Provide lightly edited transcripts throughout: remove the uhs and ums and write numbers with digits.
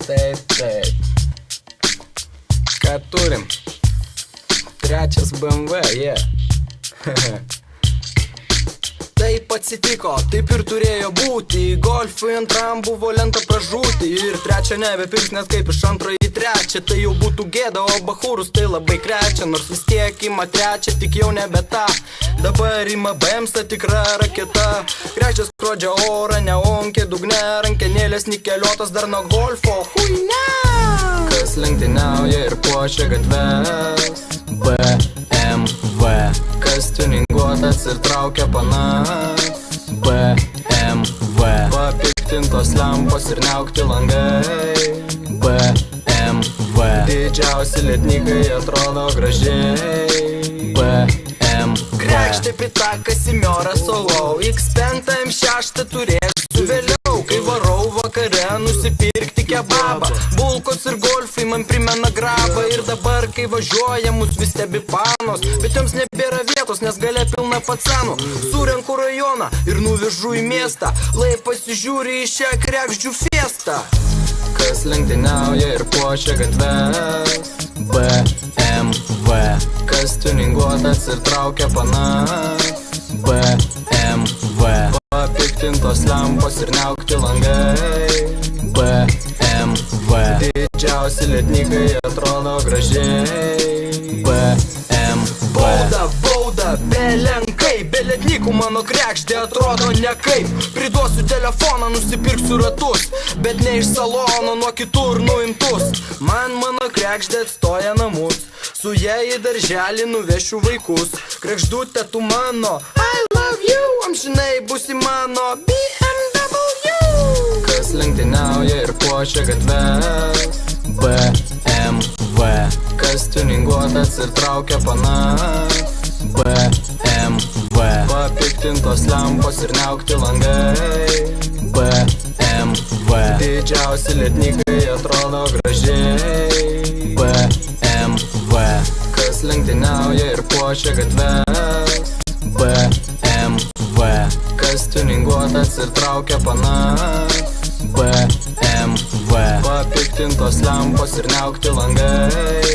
Taip. Ką turim? Trečias BMW, Taip atsitiko, taip ir turėjo būti. Golfui antram buvo lenta pražūti. Ir trečią nebepirks, nes kaip iš antro į trečią. Tai jau būtų gėda, o bachūrus tai labai krečia. Nors vis tiek ima trečią, tik jau nebe tą. Dabar ima BMS tikra raketa. Krečia skrodžia orą, neonkė dugne. Rankenėlės nikeliotas dar nuo golfo. Huina! Kas lenktyniauja ir puošia gatves? BMW. Kas tuninguotas ir traukia panas? BMW. Papiktintos lempos ir neaukti langai? BMW. Didžiausi lednikai atrodo gražiai? BMW. Krekštė pitakas į miorą solau. X5 M6 turėsiu vėliau, kai varau vakare nusipirkti kebabą. Bulkos ir golfai man primena grabą. Ir dabar, kai važiuoja, mus vis stebi panos. Bet joms nebėra vietos, nes gale pilna pacanų. Surenku rajoną ir nuvežu į miestą. Lai pasižiūri į šią krekždžių fiestą. Kas lenktyniauja ir puošia gatves? BMW. Kas tuninguotas ir traukia panas? BMW. Papiktintos lempos ir neaukti langai? BMW. Didžiausi lednikai atrodo gražiai? BMW. Bauda, belenkai. Be lednikų mano krekždė atrodo nekaip. Priduosiu telefoną, nusipirksiu ratus, bet ne iš salono, nuo kitur nuimtus. Man mano krekždė atstoja namus. Su ja į darželį nuvešiu vaikus. Krekždutė tu mano, I love you. Amžinai busi mano BMW. Kas lenktyniauja ir puošia gatves? BMW. Kas tuninguotas ir traukia panas? BMW. Papiktintos lempos ir neaukti langai? BMW. Didžiausi lednikai atrodo gražiai? BMW. Kas lenktyniauja ir puošia gatves? BMW. Kas tuninguotas ir traukia panas? BMW. Papiktintos lempos ir neaukti langai?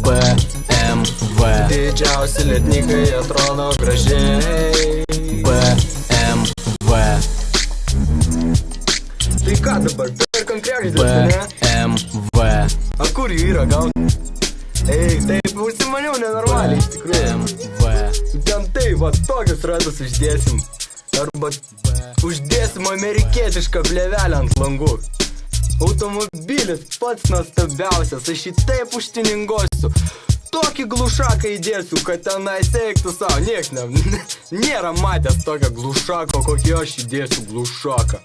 BMW. Didžiausi lednikai atrodo gražiai? BMW. Tai ką dabar, perkam krekždės, ne? BMW. A kur jų yra gal? Ei, taip užsimaniau nenormaliai iš tikrųjų. Ten taip, va tokius ratus uždėsim. Arba uždėsim amerikietišką plėvelę ant langų. Automobilis pats nuostabiausias, aš jį taip užtiningosiu. Tokį glušaką įdėsiu, kad tenais eiktų savo. Nieks nėra matęs tokio glušako, kokį aš įdėsiu glušaką.